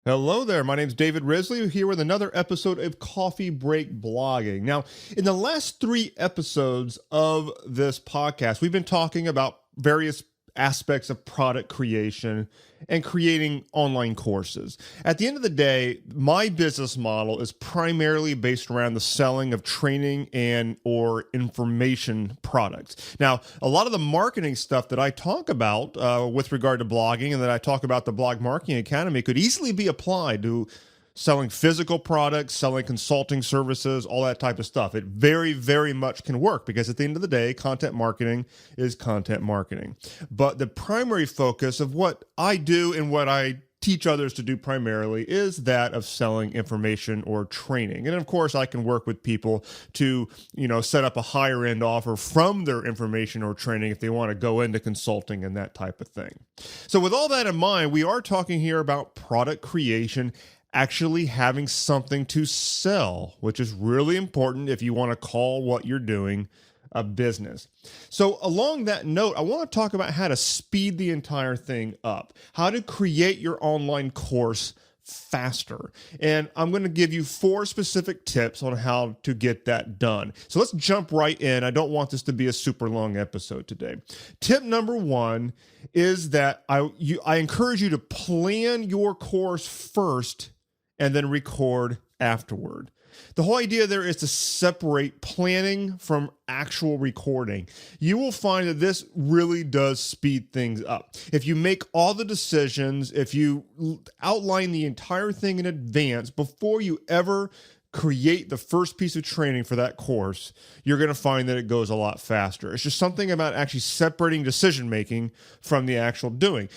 Hello there, my name's David Risley here with another episode of Coffee Break Blogging. Now, in the last 3 episodes of this podcast, we've been talking about various aspects of product creation and creating online courses. At the end of the day, my business model is primarily based around the selling of training and or information products. Now, a lot of the marketing stuff that I talk about with regard to blogging and that I talk about the Blog Marketing Academy could easily be applied to selling physical products, selling consulting services, all that type of stuff. It very, very much can work because at the end of the day, content marketing is content marketing. But the primary focus of what I do and what I teach others to do primarily is that of selling information or training. And of course, I can work with people to, set up a higher end offer from their information or training if they want to go into consulting and that type of thing. So with all that in mind, we are talking here about product creation, actually having something to sell, which is really important if you want to call what you're doing a business. So along that note, I want to talk about how to speed the entire thing up, how to create your online course faster. And I'm going to give you 4 specific tips on how to get that done. So let's jump right in. I don't want this to be a super long episode today. Tip number 1 is that I encourage you to plan your course first and then record afterward. The whole idea there is to separate planning from actual recording. You will find that this really does speed things up. If you make all the decisions, if you outline the entire thing in advance before you ever create the first piece of training for that course, you're going to find that it goes a lot faster. It's just something about actually separating decision-making from the actual doing.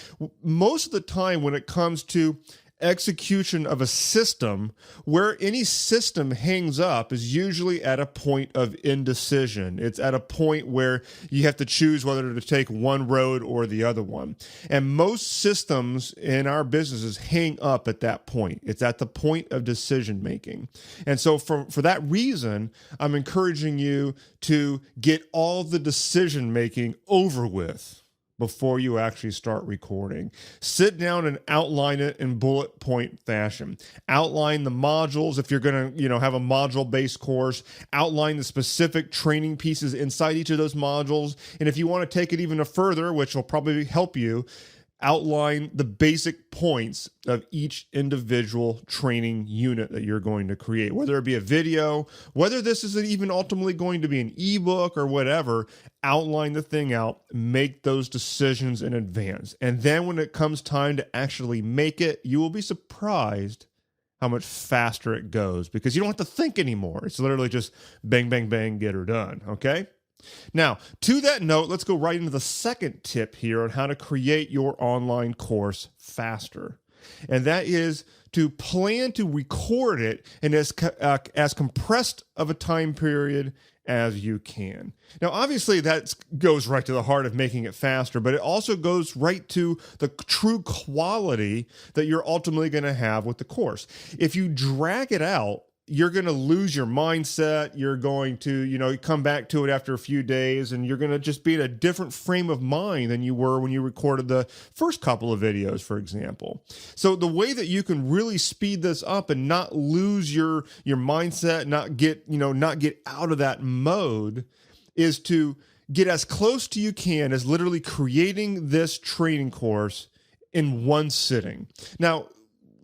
Most of the time when it comes to execution of a system, where any system hangs up is usually at a point of indecision. It's at a point where you have to choose whether to take one road or the other one. And most systems in our businesses hang up at that point. It's at the point of decision making. And so for that reason, I'm encouraging you to get all the decision making over with before you actually start recording. Sit down and outline it in bullet point fashion. Outline the modules if you're going to, have a module-based course. Outline the specific training pieces inside each of those modules. And if you want to take it even further, which will probably help you, outline the basic points of each individual training unit that you're going to create, whether it be a video, whether this is even ultimately going to be an ebook or whatever. Outline the thing out, make those decisions in advance. And then when it comes time to actually make it, you will be surprised how much faster it goes because you don't have to think anymore. It's literally just bang, bang, bang, get her done. Okay? Now, to that note, let's go right into the second tip here on how to create your online course faster. And that is to plan to record it in as compressed of a time period as you can. Now, obviously, that goes right to the heart of making it faster, but it also goes right to the true quality that you're ultimately going to have with the course. If you drag it out, you're going to lose your mindset. You're going to, come back to it after a few days, and you're going to just be in a different frame of mind than you were when you recorded the first couple of videos, for example. So the way that you can really speed this up and not lose your mindset, not get out of that mode, is to get as close to you can as literally creating this training course in one sitting. Now,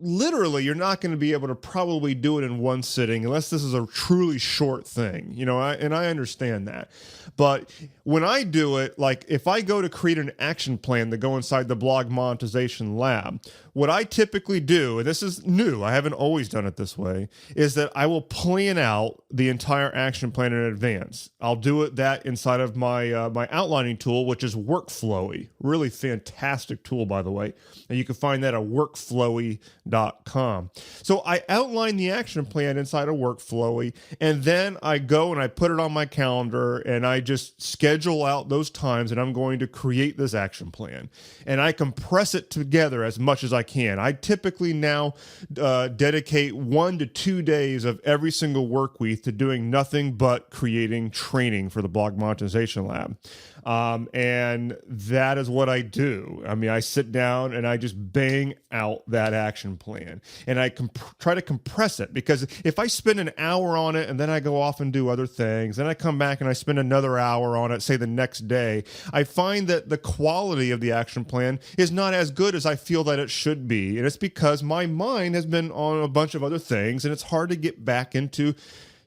literally, you're not going to be able to probably do it in one sitting unless this is a truly short thing, and I understand that. But when I do it, like if I go to create an action plan to go inside the Blog Monetization Lab, what I typically do, and this is new, I haven't always done it this way, is that I will plan out the entire action plan in advance. I'll do that inside of my my outlining tool, which is Workflowy. Really fantastic tool, by the way. And you can find that at workflowy.com. So I outline the action plan inside of Workflowy, and then I go and I put it on my calendar, and I just schedule out those times that I'm going to create this action plan. And I compress it together as much as I can. I typically now dedicate 1 to 2 days of every single work week to doing nothing but creating training for the Blog Monetization Lab. And that is what I do. I mean, I sit down and I just bang out that action plan, and I try to compress it, because if I spend an hour on it and then I go off and do other things, then I come back and I spend another hour on it, say the next day, I find that the quality of the action plan is not as good as I feel that it should be. And it's because my mind has been on a bunch of other things, and it's hard to get back into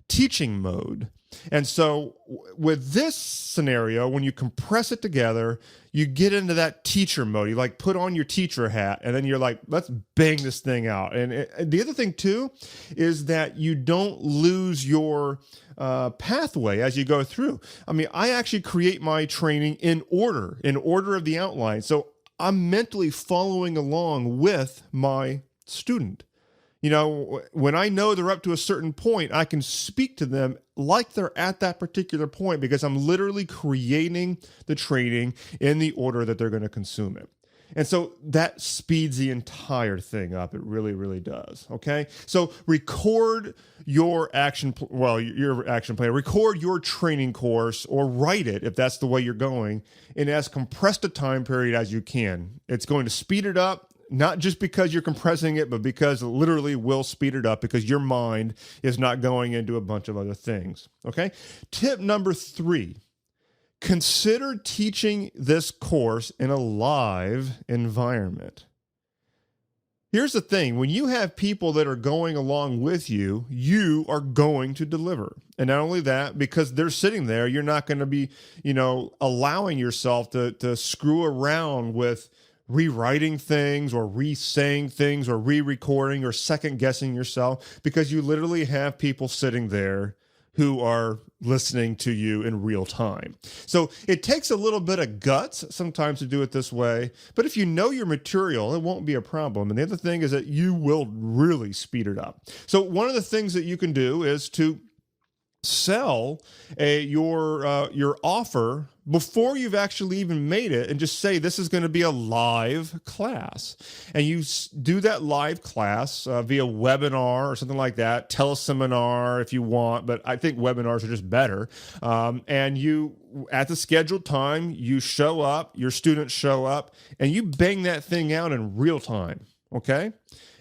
teaching mode. And so with this scenario, when you compress it together, you get into that teacher mode. You like put on your teacher hat, and then you're like, let's bang this thing out. And the other thing too is that you don't lose your pathway as you go through. I mean, I actually create my training in order of the outline. So I'm mentally following along with my student. You know, when I know they're up to a certain point, I can speak to them like they're at that particular point, because I'm literally creating the training in the order that they're going to consume it. And so that speeds the entire thing up. It really, really does. Okay. So record your action plan, record your training course, or write it if that's the way you're going, in as compressed a time period as you can. It's going to speed it up. Not just because you're compressing it, but because it literally will speed it up, because your mind is not going into a bunch of other things. Okay. Tip number 3, consider teaching this course in a live environment. Here's the thing. When you have people that are going along with you, you are going to deliver. And not only that, because they're sitting there, you're not going to be, allowing yourself to screw around with rewriting things or re-saying things or re-recording or second-guessing yourself, because you literally have people sitting there who are listening to you in real time. So it takes a little bit of guts sometimes to do it this way, but if you know your material, it won't be a problem. And the other thing is that you will really speed it up. So one of the things that you can do is to sell your offer before you've actually even made it, and just say, this is going to be a live class. And you do that live class via webinar or something like that, teleseminar if you want, but I think webinars are just better. And you, at the scheduled time, you show up, your students show up, and you bang that thing out in real time. Okay.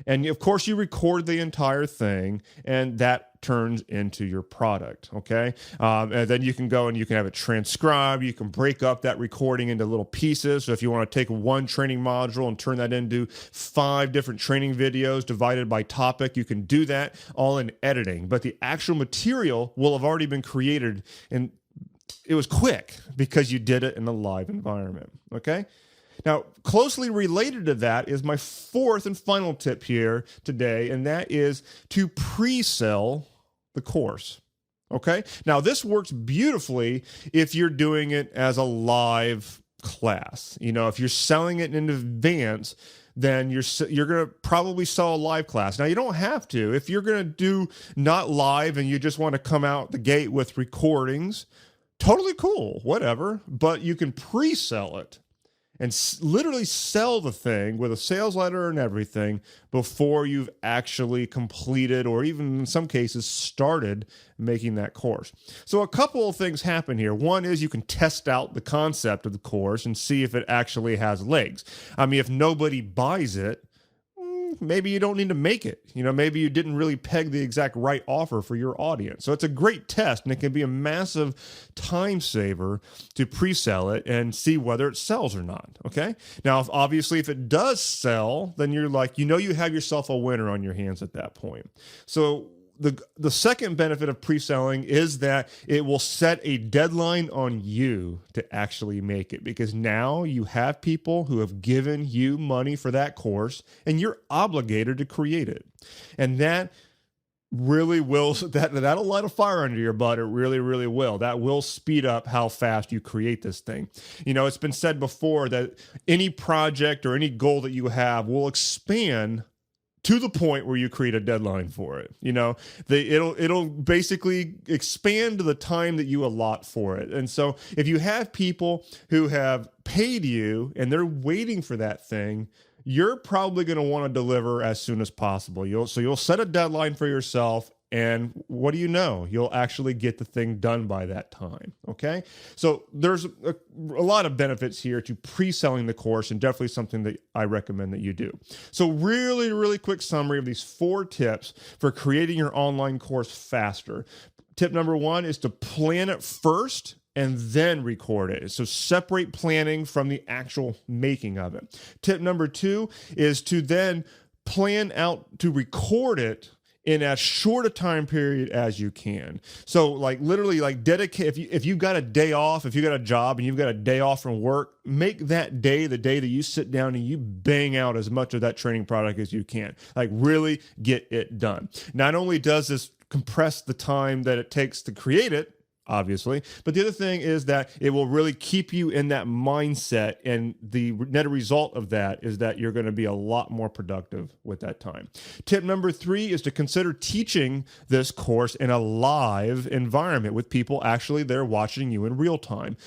And of course you record the entire thing, and that turns into your product. Okay. And then you can go and you can have it transcribed. You can break up that recording into little pieces. So if you want to take one training module and turn that into 5 different training videos divided by topic, you can do that all in editing. But the actual material will have already been created, and it was quick because you did it in a live environment. Okay. Now, closely related to that is my 4th and final tip here today, and that is to pre-sell the course. Okay? Now, this works beautifully if you're doing it as a live class. If you're selling it in advance, then you're going to probably sell a live class. Now, you don't have to. If you're going to do not live and you just want to come out the gate with recordings, totally cool, whatever. But you can pre-sell it and literally sell the thing with a sales letter and everything before you've actually completed, or even in some cases started, making that course. So a couple of things happen here. One is you can test out the concept of the course and see if it actually has legs. I mean, if nobody buys it, maybe you don't need to make it. Maybe you didn't really peg the exact right offer for your audience. So it's a great test, and it can be a massive time saver to pre-sell it and see whether it sells or not. Okay. Now, obviously, if it does sell, then you're like, you have yourself a winner on your hands at that point. So the second benefit of pre-selling is that it will set a deadline on you to actually make it, because now you have people who have given you money for that course, and you're obligated to create it. And that really will, that'll light a fire under your butt. It really, really will. That will speed up how fast you create this thing. It's been said before that any project or any goal that you have will expand to the point where you create a deadline for it. It'll basically expand to the time that you allot for it. And so if you have people who have paid you and they're waiting for that thing, you're probably going to want to deliver as soon as possible. You'll set a deadline for yourself, And what do you know? You'll actually get the thing done by that time, okay? So there's a lot of benefits here to pre-selling the course, and definitely something that I recommend that you do. So really, really quick summary of these 4 tips for creating your online course faster. Tip number 1 is to plan it first and then record it. So separate planning from the actual making of it. Tip number 2 is to then plan out to record it in as short a time period as you can. So like literally like dedicate, if you've got a day off, if you got a job and you've got a day off from work, make that day the day that you sit down and you bang out as much of that training product as you can. Like really get it done. Not only does this compress the time that it takes to create it, obviously, but the other thing is that it will really keep you in that mindset, and the net result of that is that you're going to be a lot more productive with that time. Tip number 3 is to consider teaching this course in a live environment with people actually there watching you in real time.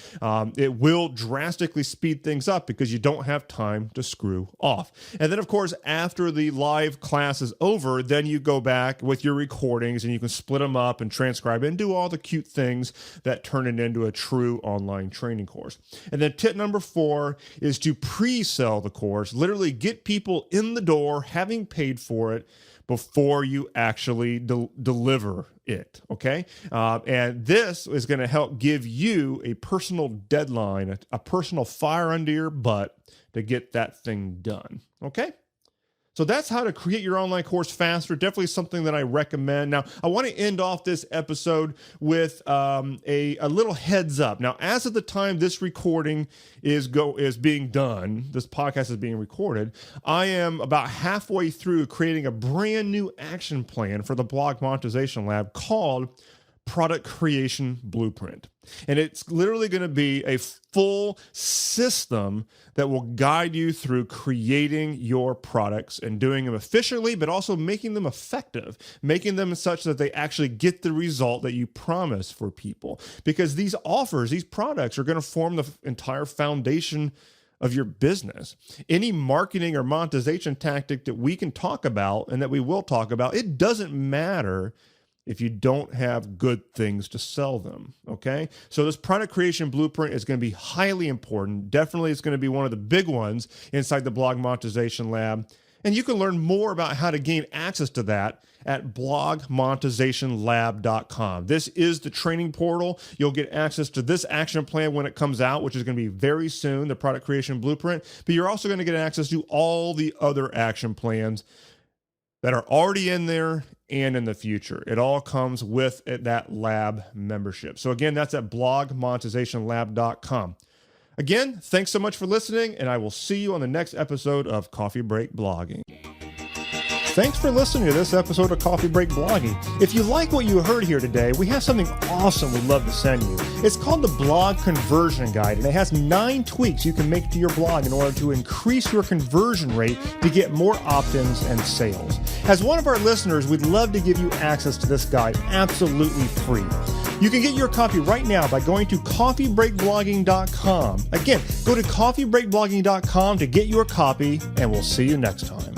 It will drastically speed things up because you don't have time to screw off. And then of course, after the live class is over, then you go back with your recordings and you can split them up and transcribe it and do all the cute things that turn it into a true online training course. And then tip number 4 is to pre-sell the course, literally get people in the door having paid for it before you actually deliver it, okay? And this is going to help give you a personal deadline, a personal fire under your butt to get that thing done, okay? So that's how to create your online course faster. Definitely something that I recommend. Now, I want to end off this episode with a little heads up. Now, as of the time this recording is being done, this podcast is being recorded, I am about halfway through creating a brand new action plan for the Blog Monetization Lab called Product Creation Blueprint. And it's literally going to be a full system that will guide you through creating your products and doing them efficiently, but also making them effective, making them such that they actually get the result that you promise for people. Because these offers, these products are going to form the entire foundation of your business. Any marketing or monetization tactic that we can talk about and that we will talk about, it doesn't matter if you don't have good things to sell them, okay? So this product creation blueprint is going to be highly important. Definitely it's going to be one of the big ones inside the Blog Monetization Lab. And you can learn more about how to gain access to that at blogmonetizationlab.com. This is the training portal. You'll get access to this action plan when it comes out, which is going to be very soon, the product creation blueprint. But you're also going to get access to all the other action plans that are already in there and in the future. It all comes with that lab membership. So again, that's at blogmonetizationlab.com. Again, thanks so much for listening, and I will see you on the next episode of Coffee Break Blogging. Thanks for listening to this episode of Coffee Break Blogging. If you like what you heard here today, we have something awesome we'd love to send you. It's called the Blog Conversion Guide, and it has 9 tweaks you can make to your blog in order to increase your conversion rate to get more opt-ins and sales. As one of our listeners, we'd love to give you access to this guide absolutely free. You can get your copy right now by going to coffeebreakblogging.com. Again, go to coffeebreakblogging.com to get your copy, and we'll see you next time.